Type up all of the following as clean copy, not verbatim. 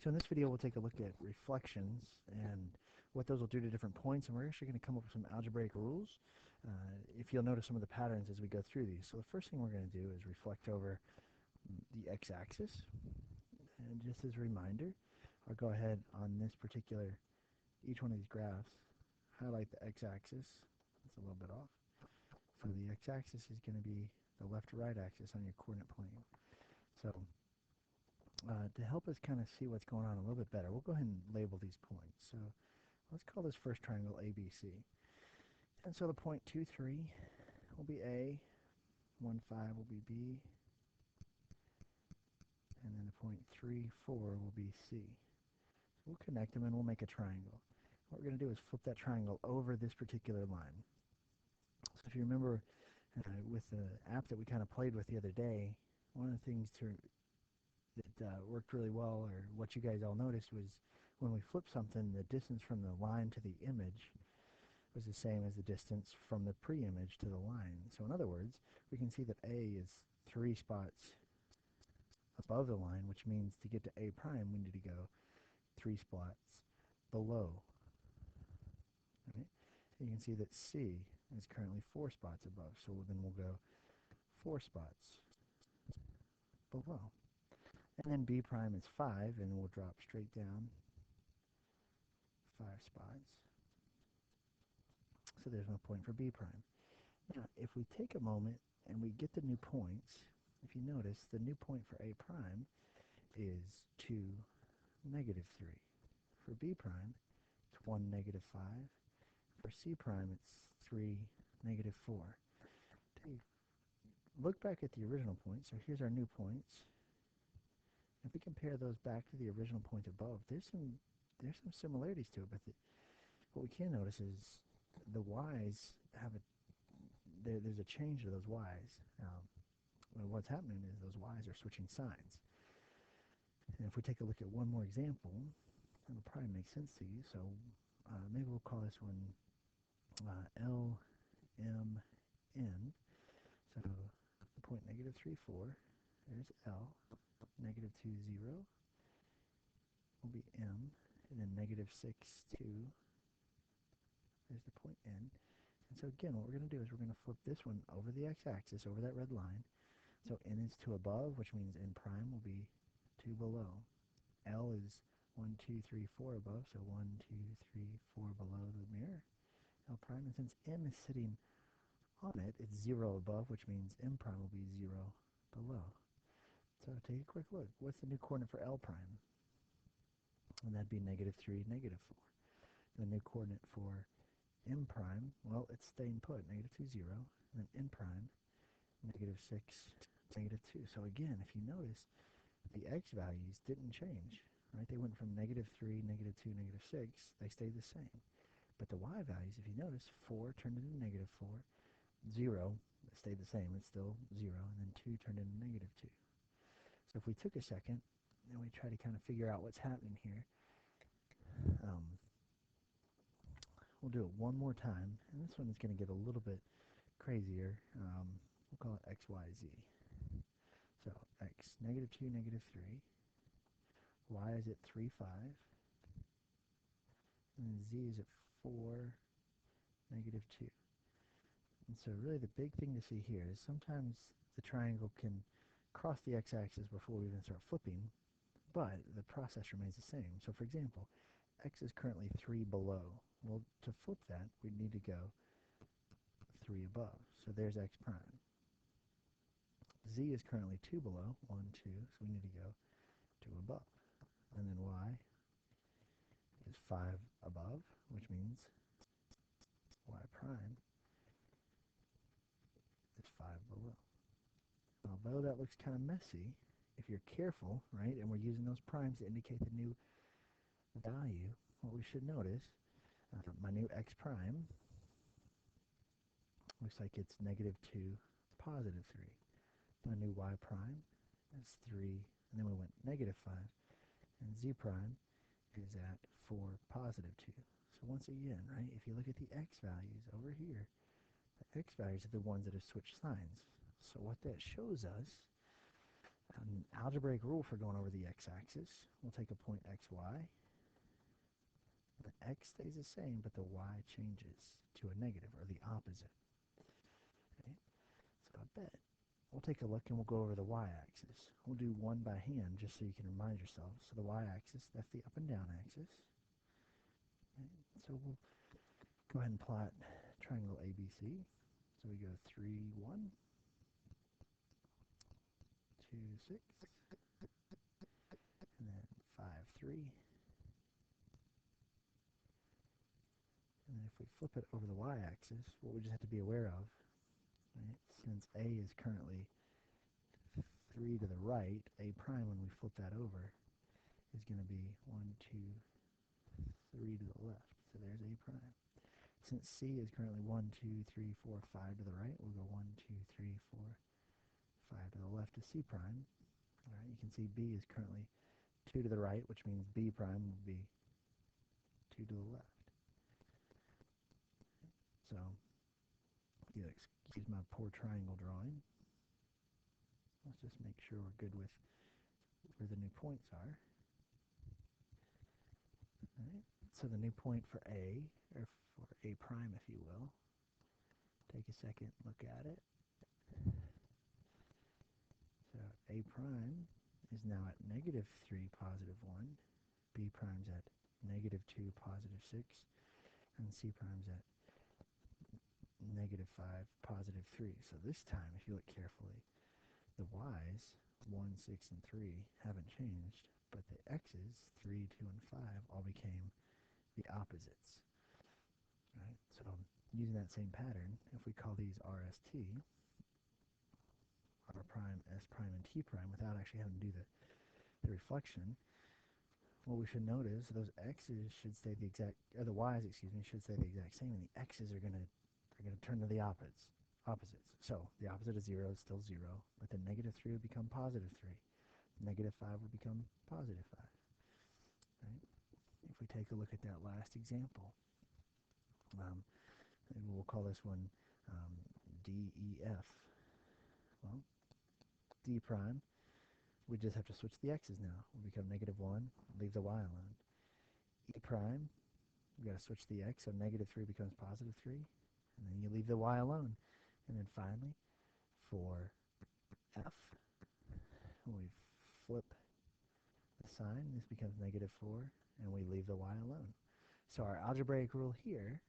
So in this video, we'll take a look at reflections and what those will do to different points, and we're actually going to come up with some algebraic rules. If you'll notice some of the patterns as we go through these. So the first thing we're going to do is reflect over the x-axis. And just as a reminder, I'll go ahead on this particular, each one of these graphs, highlight the x-axis. It's a little bit off. So the x-axis is going to be the left to right axis on your coordinate plane. So to help us kind of see what's going on a little bit better, we'll go ahead and label these points. So let's call this first triangle ABC. And so the point 2, 3 will be A, 1, 5 will be B, and then the point 3, 4 will be C. So we'll connect them and we'll make a triangle. What we're going to do is flip that triangle over this particular line. So if you remember with the app that we kind of played with the other day, one of the things that worked really well, or what you guys all noticed, was when we flip something, the distance from the line to the image was the same as the distance from the pre-image to the line. So in other words, we can see that A is 3 spots above the line, which means to get to A prime, we need to go 3 spots below. Right? You can see that C is currently 4 spots above, so then we'll go 4 spots below. And then B prime is 5, and we'll drop straight down 5 spots. So there's no point for B prime. Now, if we take a moment and we get the new points, if you notice, the new point for A prime is 2, negative 3. For B prime, it's 1, negative 5. For C prime, it's 3, negative 4. Look back at the original points. So here's our new points. If we compare those back to the original point above, there's some similarities to it, but what we can notice is the y's have there's a change to those y's. What's happening is those y's are switching signs. And if we take a look at one more example, it'll probably make sense to you. So maybe we'll call this one L, M, N. So the point negative 3, 4, there's L. Negative 2, 0 will be M, and then negative 6, 2, there's the point N. And so again, what we're going to do is we're going to flip this one over the x-axis, over that red line. So N is 2 above, which means N prime will be 2 below. L is 1, 2, 3, 4 above, so 1, 2, 3, 4 below the mirror. L prime, and since M is sitting on it, it's 0 above, which means M prime will be 0 below. So take a quick look. What's the new coordinate for L prime? And that'd be negative 3, negative 4. The new coordinate for M prime, well, it's staying put, negative 2, 0. And then N prime, negative 6, negative 2. So again, if you notice, the x values didn't change. Right? They went from negative 3, negative 2, negative 6. They stayed the same. But the y values, if you notice, 4 turned into negative 4. 0 stayed the same. It's still 0. And then 2 turned into negative 2. So if we took a second and we try to kind of figure out what's happening here, we'll do it one more time, and this one is going to get a little bit crazier. We'll call it x, y, z. So x, negative 2, negative 3. Y is at 3, 5. And z is at 4, negative 2. And so really the big thing to see here is sometimes the triangle can cross the x-axis before we even start flipping, but the process remains the same. So for example, x is currently 3 below. Well, to flip that, we need to go 3 above. So there's x prime. Z is currently 2 below, 1, 2, so we need to go 2 above. And then y is 5 above, which means y prime is 5 below. Although that looks kind of messy, if you're careful, right, and we're using those primes to indicate the new value, what we should notice, my new x prime looks like it's negative 2, positive 3. My new y prime is 3, and then we went negative 5, and z prime is at 4, positive 2. So once again, right, if you look at the x values over here, the x values are the ones that have switched signs. So what that shows us An algebraic rule for going over the x-axis. We'll take a point xy. The x stays the same, but the y changes to a negative, or the opposite. Okay? So I bet we'll take a look and we'll go over the y-axis. We'll do one by hand just so you can remind yourself. So the y-axis, that's the up and down axis. Okay? So we'll go ahead and plot triangle ABC. So we go 3, 1, 2, 6, and then 5, 3. And then if we flip it over the y-axis, what we just have to be aware of, right, since A is currently 3 to the right, A prime when we flip that over is going to be 1, 2, 3 to the left. So there's A prime. Since C is currently 1, 2, 3, 4, 5 to the right, we'll go 1, 2, 3, 4, 5 to the left to C prime. All right, you can see B is currently 2 to the right, which means B prime will be 2 to the left. So, you excuse my poor triangle drawing. Let's just make sure we're good with where the new points are. All right, so the new point for A, or for A prime if you will, take a second, look at it. So A prime is now at -3, +1. B prime's at -2, +6. And C prime's at -5, +3. So this time, if you look carefully, the y's, 1, 6, and 3, haven't changed, but the x's, 3, 2, and 5, all became the opposites. Right? So using that same pattern, if we call these RST, R prime, S prime, and T prime, without actually having to do the reflection, what we should notice, those x's should stay the exact, or the y's, excuse me, should stay the exact same, and the x's are going to turn to the opposites. So the opposite of 0 is still 0, but then -3 would become +3. -5 would become +5. Right? If we take a look at that last example, maybe we'll call this one DEF. Well, D prime, we just have to switch the x's now. We'll become -1, leave the y alone. E prime, we've got to switch the x, so -3 becomes +3, and then you leave the y alone. And then finally, for F, we flip the sign, this becomes -4, and we leave the y alone. So our algebraic rule here,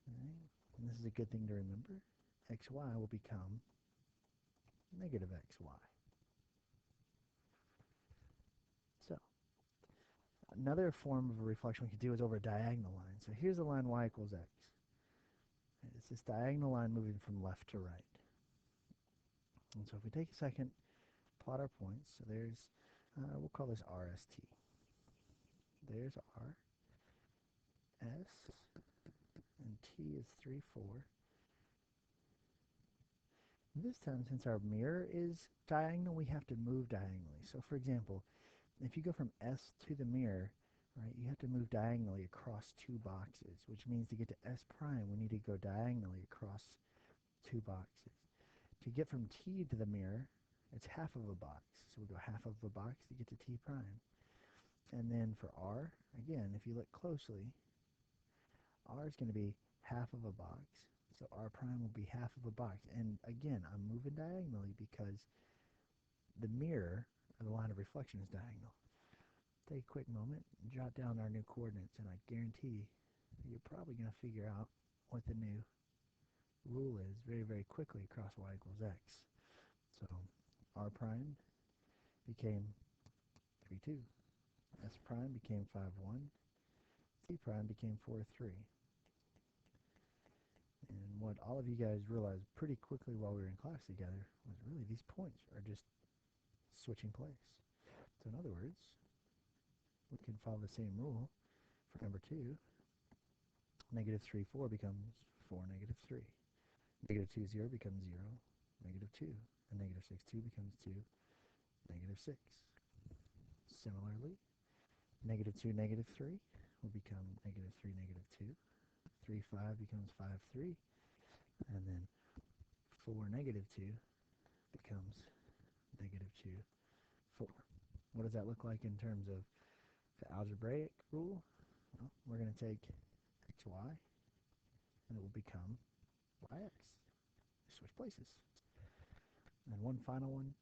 right, and this is a good thing to remember, xy will become -xy. So another form of a reflection we could do is over a diagonal line. So here's the line y equals x. It's this diagonal line moving from left to right. And so if we take a second, plot our points. So there's, we'll call this RST. There's R, S, and T is 3, 4. This time, since our mirror is diagonal, we have to move diagonally. So for example, if you go from S to the mirror, right, you have to move diagonally across 2 boxes, which means to get to S prime, we need to go diagonally across 2 boxes. To get from T to the mirror, it's half of a box. So we'll go half of a box to get to T prime. And then for R, again, if you look closely, R is going to be half of a box. So R prime will be half of a box. And again, I'm moving diagonally because the mirror, or the line of reflection, is diagonal. Take a quick moment, jot down our new coordinates, and I guarantee you're probably going to figure out what the new rule is very, very quickly across y equals x. So R prime became 3, 2. S prime became 5, 1. T prime became 4, 3. And what all of you guys realized pretty quickly while we were in class together was really these points are just switching place. So in other words, we can follow the same rule for number 2. -3, 4 becomes 4, -3. -2, 0 becomes 0, -2. And -6, 2 becomes 2, -6. Similarly, -2, -3 will become -3, -2. 3, 5 becomes 5, 3. And then 4, -2 becomes negative 2, 4. What does that look like in terms of the algebraic rule? Well, we're going to take xy, and it will become yx. Switch places. And one final one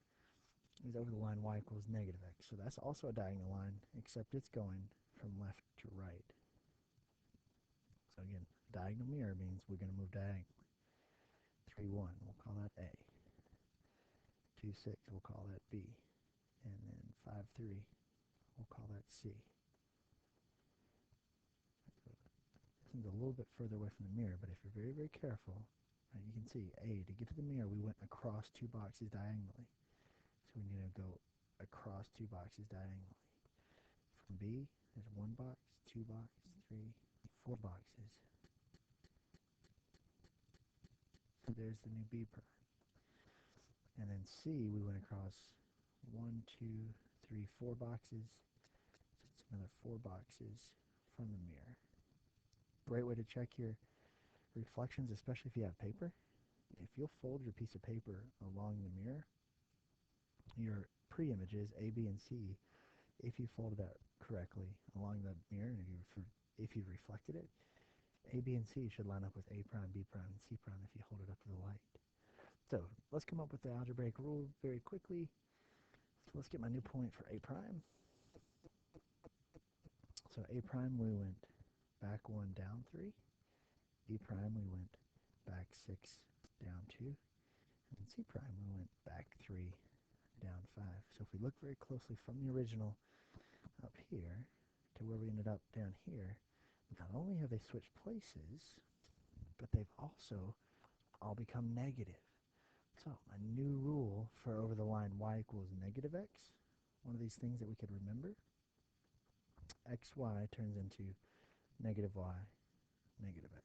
is over the line y equals negative x. So that's also a diagonal line, except it's going from left to right. So again, diagonal mirror means we're going to move diagonally. 3, 1, we'll call that A. 2, 6, we'll call that B. And then 5, 3, we'll call that C. This one's a little bit further away from the mirror, but if you're very, very careful, right, you can see A, to get to the mirror, we went across 2 boxes diagonally. So we need to go across 2 boxes diagonally. From B, there's 1 box, 2 boxes, 3, 4 boxes. So there's the new B prime. And then C, we went across 1, 2, 3, 4 boxes. So it's another 4 boxes from the mirror. Great way to check your reflections, especially if you have paper. If you'll fold your piece of paper along the mirror, your pre-images, A, B, and C, if you folded that correctly along the mirror, and if you reflected it, A, B, and C should line up with A prime, B prime, and C prime if you hold it up to the light. So let's come up with the algebraic rule very quickly. So let's get my new point for A prime. So A prime, we went back 1, down 3. B prime, we went back 6, down 2. And C prime, we went back 3, down 5. So if we look very closely from the original up here to where we ended up down here, not only have they switched places, but they've also all become negative. So a new rule for over the line y equals negative x, one of these things that we could remember, xy turns into negative y, negative x.